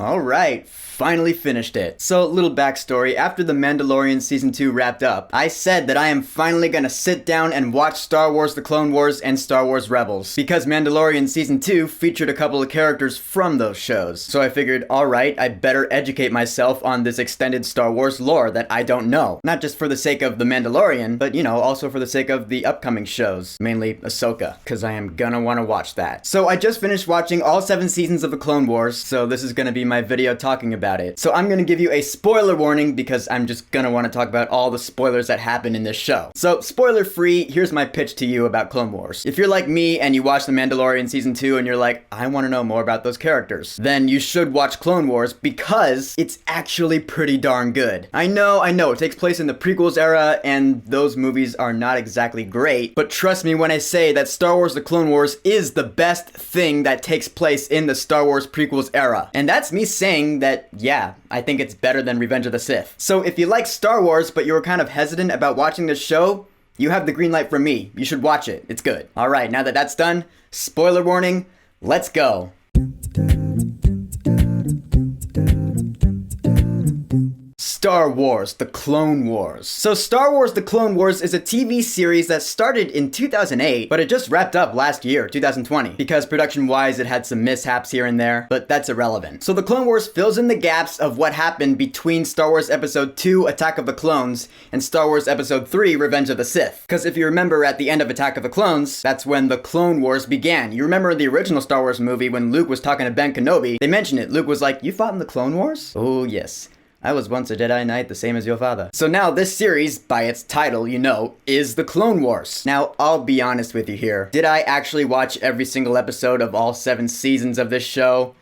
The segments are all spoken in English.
Alright, finally finished it. So, little backstory, after The Mandalorian Season 2 wrapped up, I said that I am finally gonna sit down and watch Star Wars The Clone Wars and Star Wars Rebels, because Mandalorian Season 2 featured a couple of characters from those shows. So I figured, alright, I better educate myself on this extended Star Wars lore that I don't know. Not just for the sake of The Mandalorian, but also for the sake of the upcoming shows, mainly Ahsoka, because I am gonna wanna watch that. So I just finished watching all 7 seasons of The Clone Wars, so this is gonna be my video talking about it. So I'm gonna give you a spoiler warning because I'm just gonna want to talk about all the spoilers that happen in this show. So spoiler free, here's my pitch to you about Clone Wars. If you're like me and you watch The Mandalorian Season 2 and you're like, I want to know more about those characters, then you should watch Clone Wars because it's actually pretty darn good. I know, it takes place in the prequels era and those movies are not exactly great, but trust me when I say that Star Wars The Clone Wars is the best thing that takes place in the Star Wars prequels era. And that's me saying that, yeah, I think it's better than Revenge of the Sith. So if you like Star Wars, but you were kind of hesitant about watching this show, you have the green light from me. You should watch it. It's good. Alright, now that that's done, spoiler warning, let's go. Star Wars The Clone Wars. So Star Wars The Clone Wars is a TV series that started in 2008, but it just wrapped up last year, 2020, because production-wise it had some mishaps here and there, but that's irrelevant. So The Clone Wars fills in the gaps of what happened between Star Wars Episode 2, Attack of the Clones, and Star Wars Episode 3, Revenge of the Sith. Because if you remember at the end of Attack of the Clones, that's when the Clone Wars began. You remember in the original Star Wars movie when Luke was talking to Ben Kenobi, they mentioned it. Luke was like, "You fought in the Clone Wars?" "Oh, yes. I was once a Jedi Knight, the same as your father." So now this series, by its title, is The Clone Wars. Now, I'll be honest with you here. Did I actually watch every single episode of all 7 seasons of this show?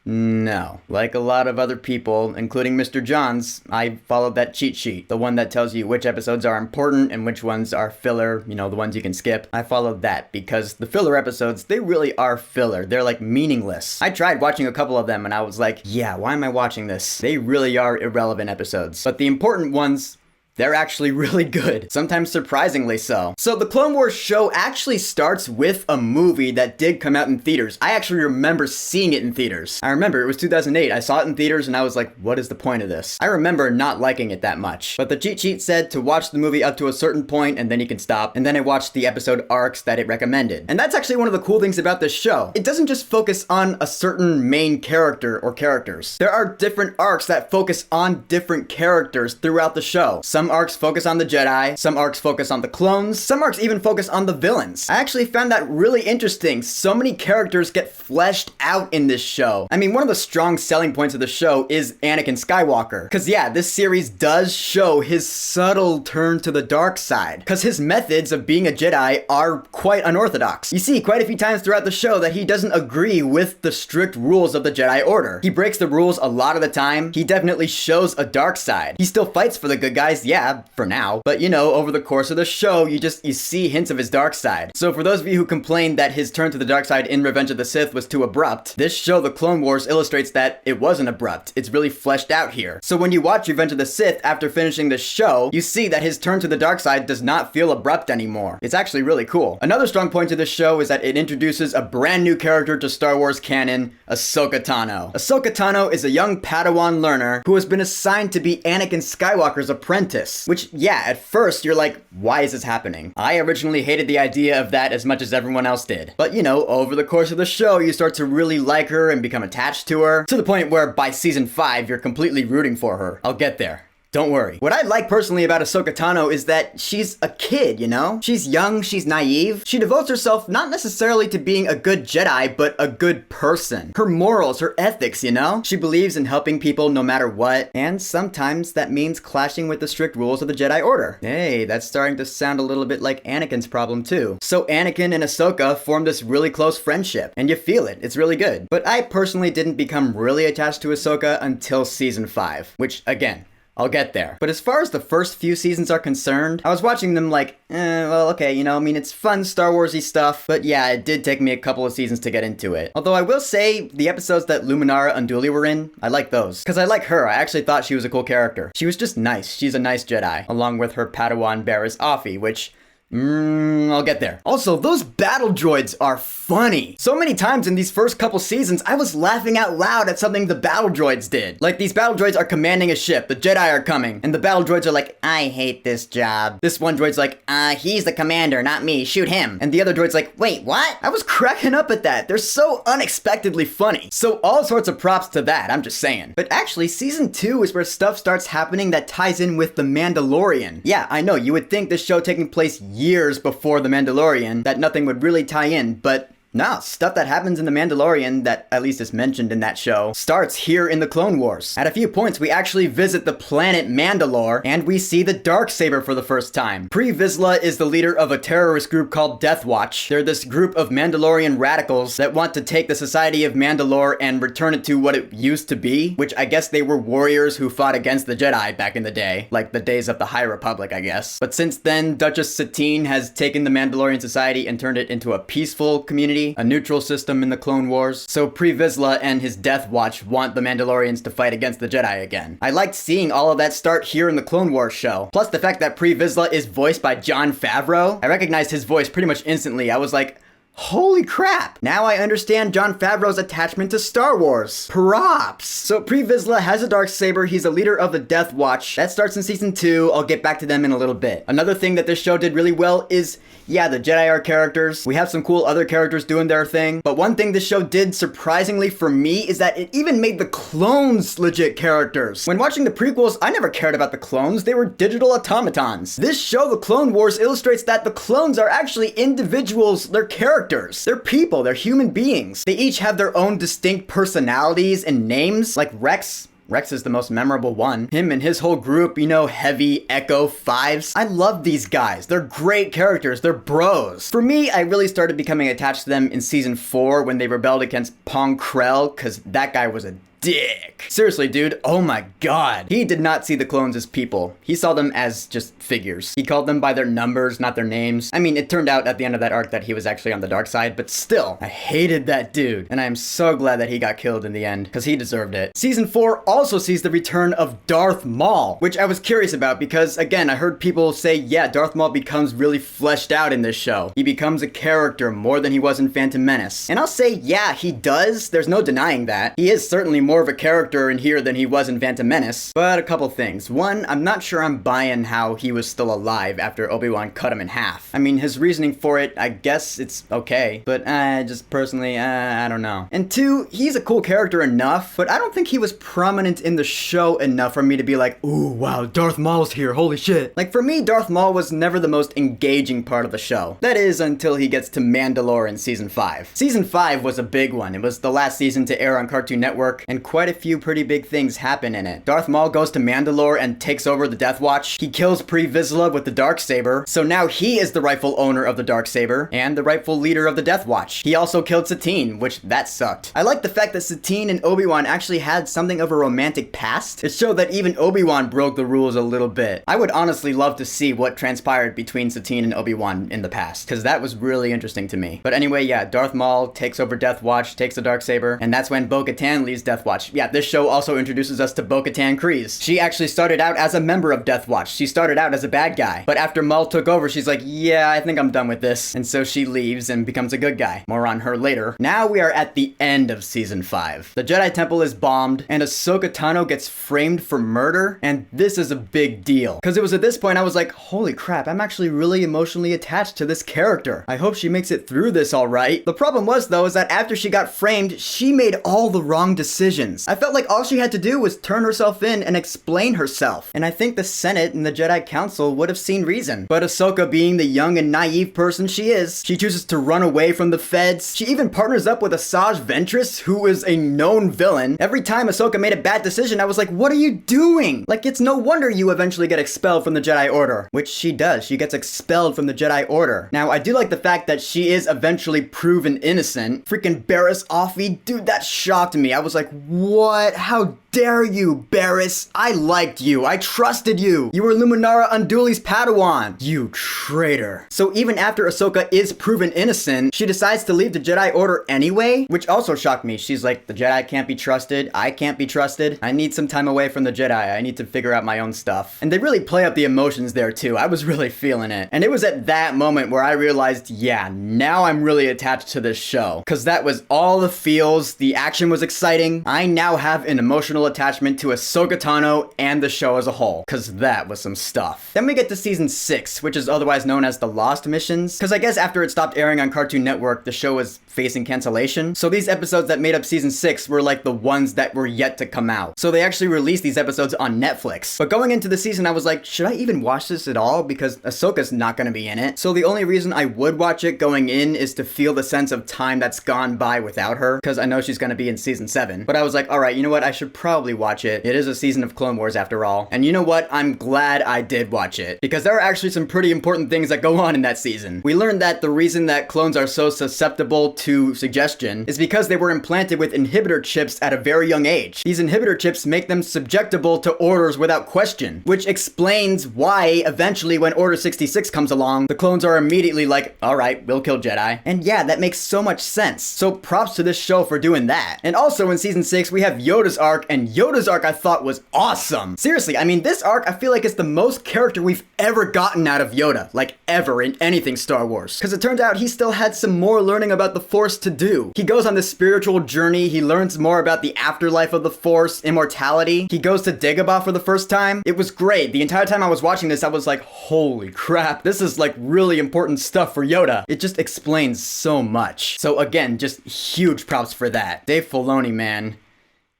No. Like a lot of other people, including Mr. Johns, I followed that cheat sheet. The one that tells you which episodes are important and which ones are filler, the ones you can skip. I followed that because the filler episodes, they really are filler. They're like meaningless. I tried watching a couple of them and I was like, yeah, why am I watching this? They really are irrelevant episodes. But the important ones, they're actually really good, sometimes surprisingly so. So the Clone Wars show actually starts with a movie that did come out in theaters. I actually remember seeing it in theaters. I remember it was 2008. I saw it in theaters and I was like, what is the point of this? I remember not liking it that much. But the cheat sheet said to watch the movie up to a certain point and then you can stop. And then I watched the episode arcs that it recommended. And that's actually one of the cool things about this show. It doesn't just focus on a certain main character or characters. There are different arcs that focus on different characters throughout the show. Some arcs focus on the Jedi, some arcs focus on the clones, some arcs even focus on the villains. I actually found that really interesting. So many characters get fleshed out in this show. I mean, one of the strong selling points of the show is Anakin Skywalker. Cause yeah, this series does show his subtle turn to the dark side. Cause his methods of being a Jedi are quite unorthodox. You see quite a few times throughout the show that he doesn't agree with the strict rules of the Jedi Order. He breaks the rules a lot of the time. He definitely shows a dark side. He still fights for the good guys, yeah, for now. But over the course of the show, you see hints of his dark side. So for those of you who complained that his turn to the dark side in Revenge of the Sith was too abrupt, this show, The Clone Wars, illustrates that it wasn't abrupt. It's really fleshed out here. So when you watch Revenge of the Sith after finishing the show, you see that his turn to the dark side does not feel abrupt anymore. It's actually really cool. Another strong point to this show is that it introduces a brand new character to Star Wars canon, Ahsoka Tano. Ahsoka Tano is a young Padawan learner who has been assigned to be Anakin Skywalker's apprentice, which yeah, at first you're like, why is this happening? I originally hated the idea of that as much as everyone else did. But over the course of the show, you start to really like her and become attached to her, to the point where by season 5, you're completely rooting for her. I'll get there. Don't worry. What I like personally about Ahsoka Tano is that she's a kid, She's young, she's naive. She devotes herself not necessarily to being a good Jedi, but a good person. Her morals, her ethics, She believes in helping people no matter what, and sometimes that means clashing with the strict rules of the Jedi Order. Hey, that's starting to sound a little bit like Anakin's problem too. So Anakin and Ahsoka form this really close friendship, and you feel it. It's really good. But I personally didn't become really attached to Ahsoka until season 5, which again, I'll get there. But as far as the first few seasons are concerned, I was watching them like, well, okay, it's fun Star Wars-y stuff, but yeah, it did take me a couple of seasons to get into it. Although I will say, the episodes that Luminara Unduli were in, I like those. Because I like her, I actually thought she was a cool character. She was just nice, she's a nice Jedi, along with her Padawan Barriss Offee, which I'll get there. Also, those battle droids are funny. So many times in these first couple seasons, I was laughing out loud at something the battle droids did. Like, these battle droids are commanding a ship, the Jedi are coming, and the battle droids are like, I hate this job. This one droid's like, he's the commander, not me, shoot him. And the other droid's like, wait, what? I was cracking up at that. They're so unexpectedly funny. So all sorts of props to that, I'm just saying. But actually, season 2 is where stuff starts happening that ties in with The Mandalorian. Yeah, I know, you would think this show taking place years before The Mandalorian, that nothing would really tie in, but no, stuff that happens in The Mandalorian, that at least is mentioned in that show, starts here in the Clone Wars. At a few points, we actually visit the planet Mandalore, and we see the Darksaber for the first time. Pre Vizsla is the leader of a terrorist group called Death Watch. They're this group of Mandalorian radicals that want to take the Society of Mandalore and return it to what it used to be, which I guess they were warriors who fought against the Jedi back in the day, like the days of the High Republic, I guess. But since then, Duchess Satine has taken the Mandalorian society and turned it into a peaceful community, a neutral system in the Clone Wars. So Pre Vizsla and his Death Watch want the Mandalorians to fight against the Jedi again. I liked seeing all of that start here in the Clone Wars show. Plus the fact that Pre Vizsla is voiced by Jon Favreau. I recognized his voice pretty much instantly. I was like, holy crap! Now I understand Jon Favreau's attachment to Star Wars. Props! So Pre Vizsla has a Darksaber, he's a leader of the Death Watch. That starts in season 2, I'll get back to them in a little bit. Another thing that this show did really well is, yeah, the Jedi are characters. We have some cool other characters doing their thing. But one thing this show did surprisingly for me is that it even made the clones legit characters. When watching the prequels, I never cared about the clones. They were digital automatons. This show, The Clone Wars, illustrates that the clones are actually individuals. They're characters. They're people. They're human beings. They each have their own distinct personalities and names, like Rex. Rex is the most memorable one. Him and his whole group, you know, Heavy, Echo, Fives. I love these guys. They're great characters. They're bros. For me, I really started becoming attached to them in season 4 when they rebelled against Pong Krell, because that guy was a dick. Seriously, dude, oh my god. He did not see the clones as people. He saw them as just figures. He called them by their numbers, not their names. I mean, it turned out at the end of that arc that he was actually on the dark side, but still, I hated that dude. And I am so glad that he got killed in the end, because he deserved it. Season 4 also sees the return of Darth Maul, which I was curious about because, again, I heard people say, yeah, Darth Maul becomes really fleshed out in this show. He becomes a character more than he was in Phantom Menace. And I'll say, yeah, he does. There's no denying that. He is certainly more of a character in here than he was in Phantom Menace. But a couple things. One, I'm not sure I'm buying how he was still alive after Obi-Wan cut him in half. I mean, his reasoning for it, I guess it's okay, but just personally, I don't know. And two, he's a cool character enough, but I don't think he was prominent in the show enough for me to be like, ooh, wow, Darth Maul's here, holy shit. Like, for me, Darth Maul was never the most engaging part of the show. That is, until he gets to Mandalore in season 5. Season 5 was a big one. It was the last season to air on Cartoon Network, and quite a few pretty big things happen in it. Darth Maul goes to Mandalore and takes over the Death Watch. He kills Pre Vizsla with the Darksaber, so now he is the rightful owner of the Darksaber and the rightful leader of the Death Watch. He also killed Satine, which that sucked. I like the fact that Satine and Obi-Wan actually had something of a romantic past. It showed that even Obi-Wan broke the rules a little bit. I would honestly love to see what transpired between Satine and Obi-Wan in the past, because that was really interesting to me. But anyway, yeah, Darth Maul takes over Death Watch, takes the Darksaber, and that's when Bo-Katan leaves Death Watch. Yeah, this show also introduces us to Bo-Katan Kryze. She actually started out as a member of Death Watch. She started out as a bad guy. But after Maul took over, she's like, yeah, I think I'm done with this. And so she leaves and becomes a good guy. More on her later. Now we are at the end of season 5. The Jedi Temple is bombed, and Ahsoka Tano gets framed for murder, and this is a big deal. Because it was at this point I was like, holy crap, I'm actually really emotionally attached to this character. I hope she makes it through this alright. The problem was, though, is that after she got framed, she made all the wrong decisions. I felt like all she had to do was turn herself in and explain herself. And I think the Senate and the Jedi Council would have seen reason. But Ahsoka, being the young and naive person she is, she chooses to run away from the feds. She even partners up with Asajj Ventress, who is a known villain. Every time Ahsoka made a bad decision, I was like, what are you doing? Like, it's no wonder you eventually get expelled from the Jedi Order. Which she does. She gets expelled from the Jedi Order. Now, I do like the fact that she is eventually proven innocent. Freaking Barriss Offee, dude, that shocked me. I was like, What? How dare you, Barriss? I liked you. I trusted you. You were Luminara Unduli's Padawan. You traitor. So even after Ahsoka is proven innocent, she decides to leave the Jedi Order anyway, which also shocked me. She's like, the Jedi can't be trusted. I can't be trusted. I need some time away from the Jedi. I need to figure out my own stuff. And they really play up the emotions there too. I was really feeling it. And it was at that moment where I realized, yeah, now I'm really attached to this show. Cause that was all the feels. The action was exciting. I now have an emotional attachment to Ahsoka Tano and the show as a whole, cause that was some stuff. Then we get to season 6, which is otherwise known as the Lost Missions, cause I guess after it stopped airing on Cartoon Network, the show was facing cancellation. So these episodes that made up season 6 were like the ones that were yet to come out. So they actually released these episodes on Netflix. But going into the season, I was like, should I even watch this at all? Because Ahsoka's not gonna be in it. So the only reason I would watch it going in is to feel the sense of time that's gone by without her, cause I know she's gonna be in season 7. But I was like, alright, you know what? I should probably watch it. It is a season of Clone Wars after all. And you know what? I'm glad I did watch it, because there are actually some pretty important things that go on in that season. We learned that the reason that clones are so susceptible to suggestion is because they were implanted with inhibitor chips at a very young age. These inhibitor chips make them subjectable to orders without question, which explains why eventually when Order 66 comes along, the clones are immediately like, alright, we'll kill Jedi. And yeah, that makes so much sense. So props to this show for doing that. And also in season 6, we have Yoda's arc, and Yoda's arc I thought was awesome. Seriously, I mean, this arc I feel like is the most character we've ever gotten out of Yoda, like ever in anything Star Wars. Because it turns out he still had some more learning about the Force to do. He goes on this spiritual journey, he learns more about the afterlife of the Force, immortality. He goes to Dagobah for the first time. It was great. The entire time I was watching this, I was like, holy crap, this is like really important stuff for Yoda. It just explains so much. So again, just huge props for that. Dave Filoni, man.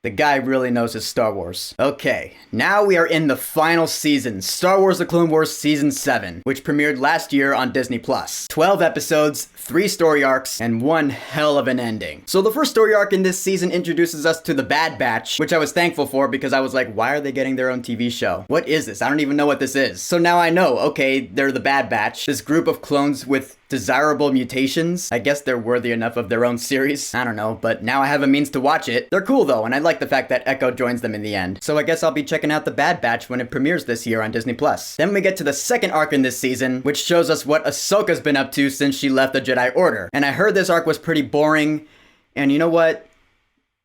The guy really knows his Star Wars. Okay, now we are in the final season, Star Wars The Clone Wars Season 7, which premiered last year on Disney+. 12 episodes, 3 story arcs, and one hell of an ending. So the first story arc in this season introduces us to the Bad Batch, which I was thankful for because I was like, why are they getting their own TV show? What is this? I don't even know what this is. So now I know, okay, they're the Bad Batch, this group of clones with desirable mutations. I guess they're worthy enough of their own series. I don't know, but now I have a means to watch it. They're cool though, and I like the fact that Echo joins them in the end. So I guess I'll be checking out the Bad Batch when it premieres this year on Disney+. Then we get to the second arc in this season, which shows us what Ahsoka's been up to since she left the Jedi Order. And I heard this arc was pretty boring, and you know what?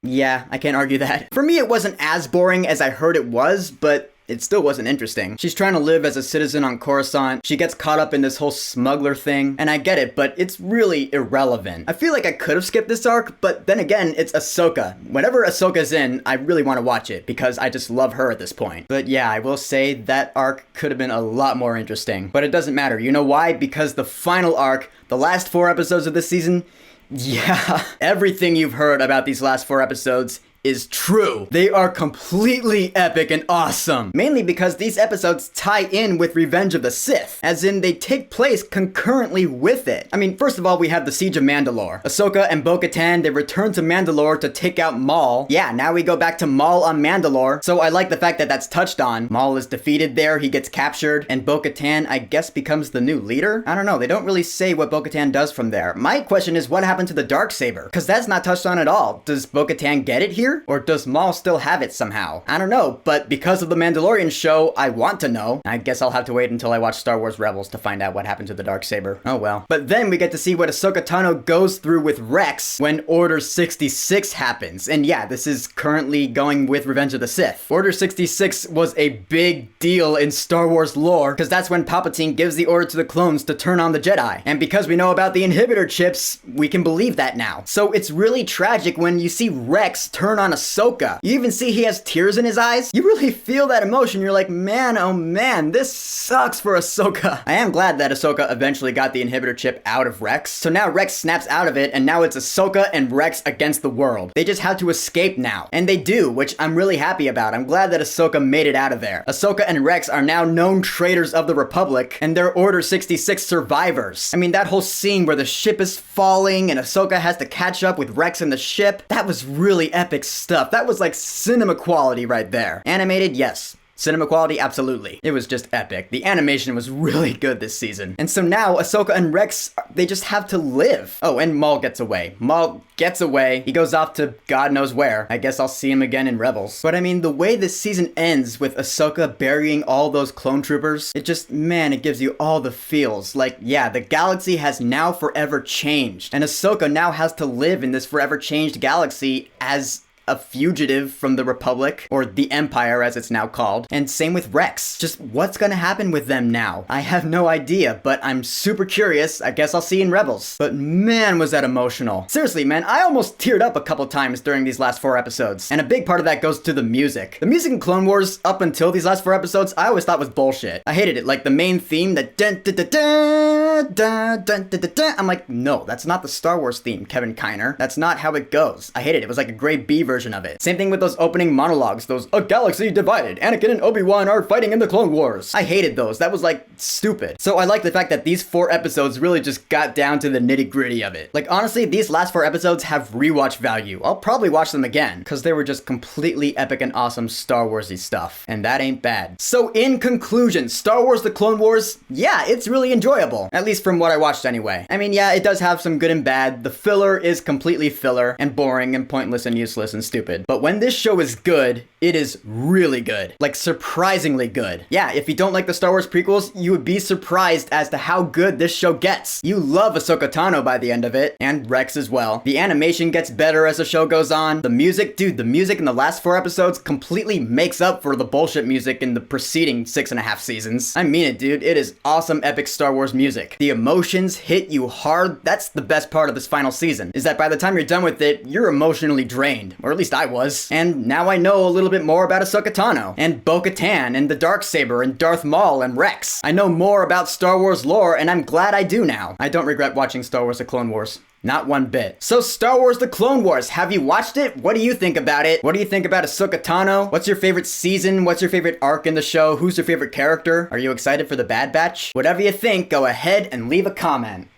Yeah, I can't argue that. For me, it wasn't as boring as I heard it was, but it still wasn't interesting. She's trying to live as a citizen on Coruscant. She gets caught up in this whole smuggler thing, and I get it, but it's really irrelevant. I feel like I could have skipped this arc, but then again, it's Ahsoka. Whenever Ahsoka's in, I really want to watch it, because I just love her at this point. But yeah, I will say that arc could have been a lot more interesting. But it doesn't matter. You know why? Because the final arc, the last 4 episodes of this season, yeah, everything you've heard about these last 4 episodes is true. They are completely epic and awesome. Mainly because these episodes tie in with Revenge of the Sith, as in they take place concurrently with it. I mean, first of all, we have the Siege of Mandalore. Ahsoka and Bo-Katan, they return to Mandalore to take out Maul. Yeah, now we go back to Maul on Mandalore, so I like the fact that that's touched on. Maul is defeated there, he gets captured, and Bo-Katan, I guess, becomes the new leader? I don't know, they don't really say what Bo-Katan does from there. My question is, what happened to the Darksaber? Because that's not touched on at all. Does Bo-Katan get it here? Or does Maul still have it somehow? I don't know, but because of the Mandalorian show, I want to know. I guess I'll have to wait until I watch Star Wars Rebels to find out what happened to the Darksaber. Oh well. But then we get to see what Ahsoka Tano goes through with Rex when Order 66 happens. And yeah, this is currently going with Revenge of the Sith. Order 66 was a big deal in Star Wars lore, because that's when Palpatine gives the order to the clones to turn on the Jedi. And because we know about the inhibitor chips, we can believe that now. So it's really tragic when you see Rex turn on Ahsoka. You even see he has tears in his eyes. You really feel that emotion. You're like, man, oh man, this sucks for Ahsoka. I am glad that Ahsoka eventually got the inhibitor chip out of Rex. So now Rex snaps out of it, and now it's Ahsoka and Rex against the world. They just have to escape now. And they do, which I'm really happy about. I'm glad that Ahsoka made it out of there. Ahsoka and Rex are now known traitors of the Republic, and they're Order 66 survivors. I mean, that whole scene where the ship is falling and Ahsoka has to catch up with Rex in the ship, that was really epic stuff. That was like cinema quality right there. Animated, yes. Cinema quality, absolutely. It was just epic. The animation was really good this season. And so now Ahsoka and Rex, they just have to live. Oh, and Maul gets away. Maul gets away. He goes off to God knows where. I guess I'll see him again in Rebels. But I mean, the way this season ends with Ahsoka burying all those clone troopers, it just, man, it gives you all the feels. Like, yeah, the galaxy has now forever changed. And Ahsoka now has to live in this forever changed galaxy as a fugitive from the Republic, or the Empire as it's now called, and same with Rex. Just what's gonna happen with them now? I have no idea, but I'm super curious. I guess I'll see in Rebels. But man, was that emotional. Seriously, man, I almost teared up a couple times during these last 4 episodes, and a big part of that goes to the music. The music in Clone Wars, up until these last 4 episodes, I always thought was bullshit. I hated it, like the main theme, that dun dun dun dun dun dun dun dun. I'm like, no, that's not the Star Wars theme, Kevin Kiner. That's not how it goes. I hated it. It was like a Grey B version of it. Same thing with those opening monologues, those "A galaxy divided, Anakin and Obi-Wan are fighting in the Clone Wars." I hated those. That was like stupid. So I like the fact that these 4 episodes really just got down to the nitty-gritty of it. Like honestly, these last 4 episodes have rewatch value. I'll probably watch them again because they were just completely epic and awesome Star Warsy stuff. And that ain't bad. So in conclusion, Star Wars The Clone Wars, yeah, it's really enjoyable. At least from what I watched anyway. I mean, yeah, it does have some good and bad. The filler is completely filler and boring and pointless and useless and stupid. But when this show is good, it is really good. Like, surprisingly good. Yeah, if you don't like the Star Wars prequels, you would be surprised as to how good this show gets. You love Ahsoka Tano by the end of it, and Rex as well. The animation gets better as the show goes on. The music, dude, the music in the last 4 episodes completely makes up for the bullshit music in the preceding 6.5 seasons. I mean it, dude. It is awesome, epic Star Wars music. The emotions hit you hard. That's the best part of this final season, is that by the time you're done with it, you're emotionally drained. Or at least I was. And now I know a little bit more about Ahsoka Tano, and Bo-Katan, and the Darksaber, and Darth Maul, and Rex. I know more about Star Wars lore, and I'm glad I do now. I don't regret watching Star Wars The Clone Wars. Not one bit. So Star Wars The Clone Wars, have you watched it? What do you think about it? What do you think about Ahsoka Tano? What's your favorite season? What's your favorite arc in the show? Who's your favorite character? Are you excited for the Bad Batch? Whatever you think, go ahead and leave a comment.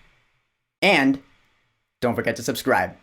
And don't forget to subscribe.